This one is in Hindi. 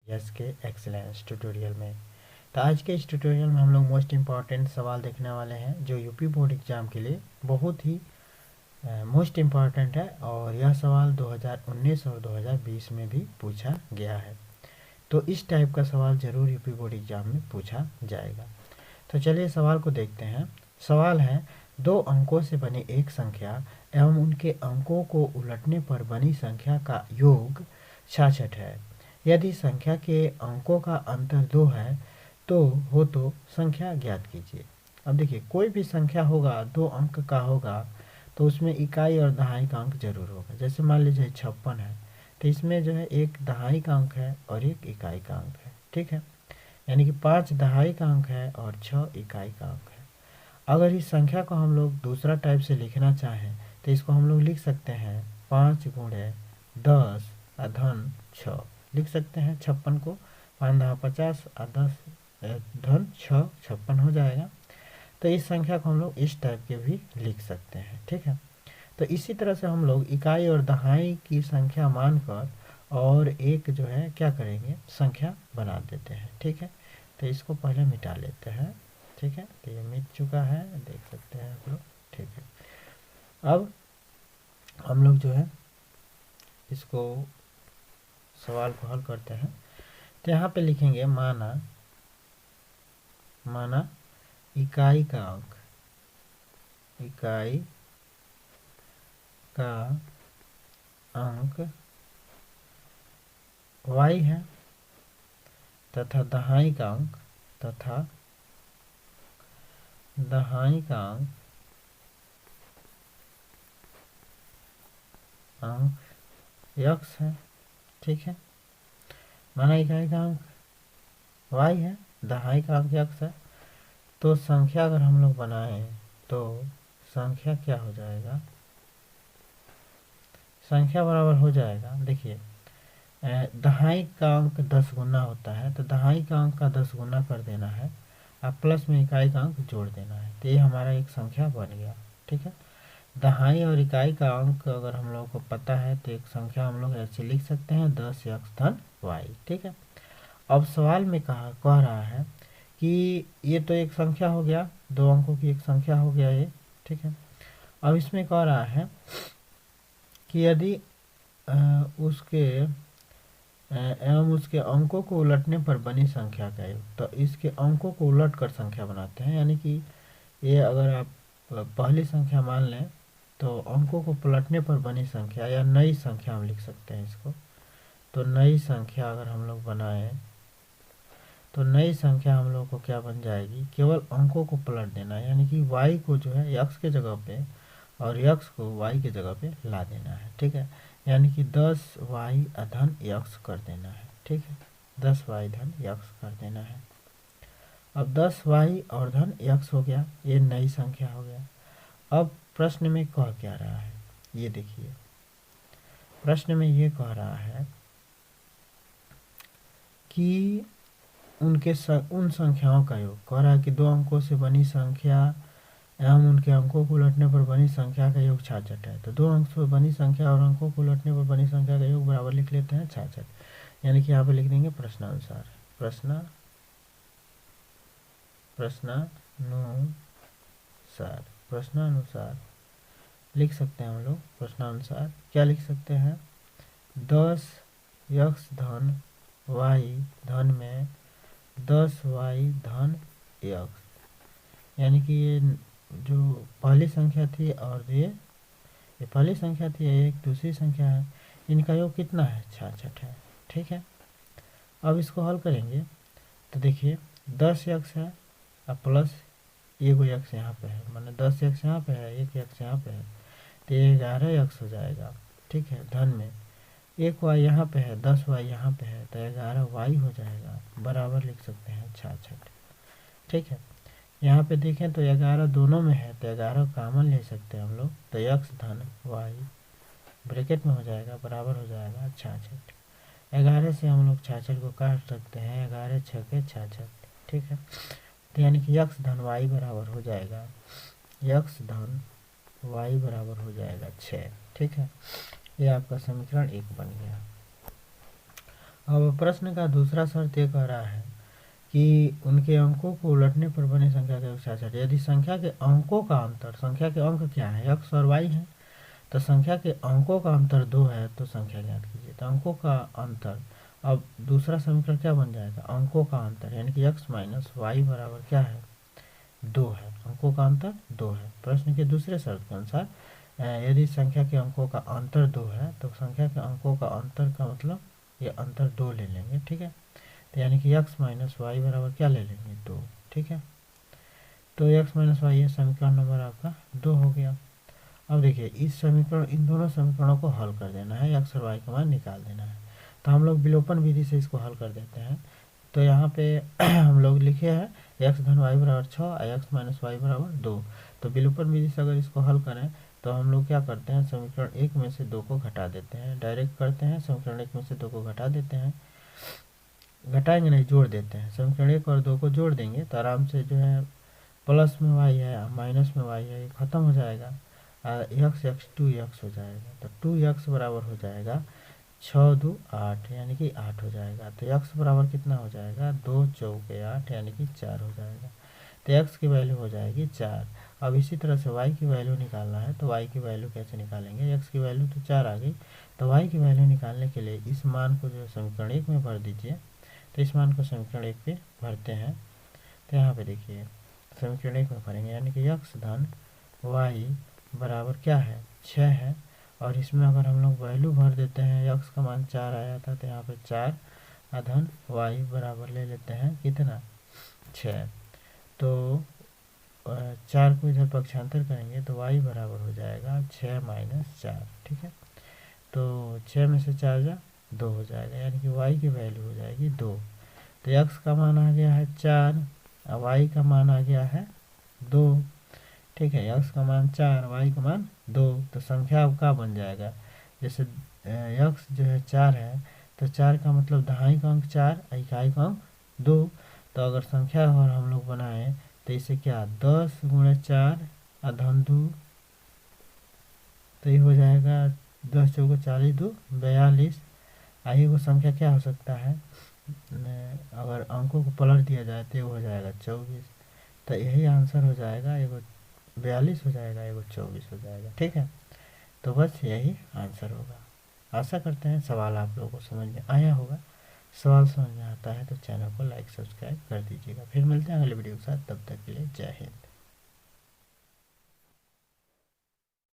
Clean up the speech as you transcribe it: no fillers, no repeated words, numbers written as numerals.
यस के एक्सीलेंस ट्यूटोरियल में। तो आज के इस ट्यूटोरियल में हम लोग मोस्ट इम्पॉर्टेंट सवाल देखने वाले हैं जो यूपी बोर्ड एग्ज़ाम के लिए बहुत ही मोस्ट इम्पॉर्टेंट है और यह सवाल 2019 और 2020 में भी पूछा गया है। तो इस टाइप का सवाल ज़रूर यूपी बोर्ड एग्ज़ाम में पूछा जाएगा। तो चलिए सवाल को देखते हैं। सवाल है, दो अंकों से बनी एक संख्या एवं उनके अंकों को उलटने पर बनी संख्या का योग 66 है। यदि संख्या के अंकों का अंतर 2 है तो संख्या ज्ञात कीजिए। अब देखिए, कोई भी संख्या होगा 2 अंक का होगा तो उसमें इकाई और दहाई का अंक जरूर होगा। जैसे मान लीजिए 56 है तो इसमें जो है एक दहाई का अंक है और एक इकाई का अंक है, ठीक है। यानी कि 5 दहाई का अंक है और 6 इकाई का अंक है। अगर इस संख्या को हम लोग दूसरा टाइप से लिखना चाहें तो इसको हम लोग लिख सकते हैं 5 गुणे 10 धन 6 लिख सकते हैं। 56 को 5 दहा 50 और 10 धन 6 56 हो जाएगा। तो इस संख्या को हम लोग इस टाइप के भी लिख सकते हैं, ठीक है। तो इसी तरह से हम लोग इकाई और दहाई की संख्या मानकर और एक जो है क्या करेंगे, संख्या बना देते हैं, ठीक है। तो इसको पहले मिटा लेते हैं, ठीक है। तो ये मिट चुका है, देख सकते हैं आप लोग, ठीक है। अब हम लोग जो है इसको सवाल को हल करते हैं। तो यहाँ पे लिखेंगे माना इकाई का अंक, इकाई का अंक y है तथा दहाई का अंक x है, ठीक है। माना इकाई का अंक y है, दहाई का अंक x है। तो संख्या अगर हम लोग बनाएं तो संख्या क्या हो जाएगा, संख्या बराबर हो जाएगा, देखिए दहाई का अंक 10 गुना होता है तो दहाई का अंक का 10 गुना कर देना है और प्लस में इकाई का अंक जोड़ देना है। तो ये हमारा एक संख्या बन गया, ठीक है। दहाई और इकाई का अंक अगर हम लोगों को पता है तो एक संख्या हम लोग ऐसे लिख सकते हैं 10x धन y, ठीक है। अब सवाल में कह रहा है कि ये तो एक संख्या हो गया, 2 अंकों की एक संख्या हो गया ये, ठीक है। अब इसमें कह रहा है कि यदि उसके एवं उसके अंकों को उलटने पर बनी संख्या का योग, तो इसके अंकों को उलट कर संख्या बनाते हैं। यानी कि ये अगर आप पहली संख्या मान लें तो अंकों को पलटने पर बनी संख्या या नई संख्या हम लिख सकते हैं इसको। तो नई संख्या अगर हम लोग बनाएं तो नई संख्या हम लोग को क्या बन जाएगी, केवल अंकों को पलट देना है। यानी कि y को जो है x के जगह पे और x को y के जगह पे ला देना है, ठीक है। यानी कि 10y धन x कर देना है, ठीक है। 10y धन x कर देना है। अब 10y और धन x हो गया, ये नई संख्या हो गया। अब प्रश्न में कह क्या रहा है, ये देखिए प्रश्न में ये कह रहा है कि उन संख्याओं का योग, कह रहा है कि 2 अंकों से बनी संख्या एवं उनके अंकों को उलटने पर बनी संख्या का योग 66 है। तो 2 अंक से बनी संख्या और अंकों को उलटने पर बनी संख्या का योग बराबर लिख लेते हैं 66। यानी कि यहाँ पे लिख देंगे प्रश्नानुसार, प्रश्नानुसार लिख सकते हैं हम लोग। प्रश्नानुसार क्या लिख सकते हैं, 10x धन y धन में 10y धन x, यानी कि ये जो पहली संख्या थी और ये पहली संख्या थी, एक दूसरी संख्या है, इनका योग कितना है, 66 है, ठीक है। अब इसको हल करेंगे तो देखिए 10x है और प्लस एक x यहाँ पे है, माने 10x यहाँ पे है, 1x यहाँ पे है, तो ये 11x हो जाएगा, ठीक है। धन में 1y यहाँ पे है, 10y यहाँ पे है, तो 11y हो जाएगा, बराबर लिख सकते हैं 66, ठीक है। यहाँ पे देखें तो 11 दोनों में है तो 11 कॉमन ले सकते हैं हम लोग। तो x धन y ब्रैकेट में हो जाएगा, बराबर हो जाएगा 66। 11 से हम लोग 66 को काट सकते हैं, 11 छके 66, ठीक है। तो यानी कि x धन y बराबर हो जाएगा, x धन y बराबर हो जाएगा 6, ठीक है। ये आपका समीकरण 1 बन गया। अब प्रश्न का दूसरा शर्त ये कह रहा है कि उनके अंकों को उलटने पर बने संख्या के साथ यदि संख्या के अंकों का अंतर, संख्या के अंक क्या है, x और y है, तो संख्या के अंकों का अंतर 2 है तो संख्या ज्ञात कीजिए। तो अंकों का अंतर, अब दूसरा समीकरण क्या बन जाएगा, अंकों का अंतर यानी कि x माइनस वाई बराबर क्या है, 2 है। अंकों का अंतर 2 है। प्रश्न के दूसरे शर्त के अनुसार यदि संख्या के अंकों का अंतर 2 है तो संख्या के अंकों का अंतर का मतलब ये अंतर 2 ले लेंगे, ठीक है। तो यानी कि x माइनस वाई बराबर क्या ले लेंगे, 2, ठीक है। तो x माइनस वाई ये समीकरण नंबर आपका 2 हो गया। अब देखिए इस समीकरण, इन दोनों समीकरणों को हल कर देना है, x और y का मान निकाल देना है। तो हम लोग विलोपन विधि से इसको हल कर देते हैं। तो यहाँ पे हम लोग लिखे हैं x धन वाई बराबर 6 और x माइनस वाई बराबर 2। तो विलोपन विधि से अगर इसको हल करें तो हम लोग क्या करते हैं, समीकरण 1 में से 2 को घटा देते हैं, डायरेक्ट करते हैं, समीकरण 1 में से 2 को घटा देते हैं, घटाएंगे नहीं, जोड़ देते हैं। समीकरण 1 और 2 को जोड़ देंगे तो आराम से जो है प्लस में y है माइनस में y है, ये खत्म हो जाएगा, x x 2x हो जाएगा। तो 2x बराबर हो जाएगा 6 2 8 यानी कि 8 हो जाएगा। तो x बराबर कितना हो जाएगा, 2 चौके 8 यानी कि 4 हो जाएगा। तो x की वैल्यू हो जाएगी 4। अब इसी तरह से y की वैल्यू निकालना है। तो y की वैल्यू कैसे निकालेंगे, x की वैल्यू तो 4 आ गई, तो y की वैल्यू निकालने के लिए इस मान को जो समीकरण 1 में भर दीजिए। तो इस मान को समीकरण 1 पे भरते हैं। तो यहाँ पे देखिए समीकरण 1 में भरेंगे यानी कि x धन y बराबर क्या है, 6 है। और इसमें अगर हम लोग वैल्यू भर देते हैं, x का मान 4 आया था तो यहाँ पे 4 धन y बराबर ले लेते हैं कितना, 6। तो 4 को इधर पक्षांतर करेंगे तो y बराबर हो जाएगा 6 माइनस 4, ठीक है। तो 6 में से 4 जा 2 हो जाएगा यानी कि y की वैल्यू हो जाएगी 2। तो x का मान आ गया है 4 और y का मान आ गया है 2, ठीक है। x का मान 4, y का मान 2। तो संख्या अब का बन जाएगा, जैसे x जो है 4 है तो 4 का मतलब दहाई का अंक 4, इकाई का अंक 2। तो अगर संख्या और हम लोग बनाएं तो इसे क्या 10 गुणे 4 धन 2, तो ये हो जाएगा 10 चौको 40 2 42। आइए वो संख्या क्या हो सकता है, अगर अंकों को पलट दिया जाए तो ये हो जाएगा 24। तो यही आंसर हो जाएगा, एगो 42 हो जाएगा, एगो 24 हो जाएगा, ठीक है। तो बस यही आंसर होगा। आशा करते हैं सवाल आप लोगों को समझ में आया होगा। सवाल समझ में आता है तो चैनल को लाइक सब्सक्राइब कर दीजिएगा। फिर मिलते हैं अगले वीडियो के साथ, तब तक के लिए जय हिंद।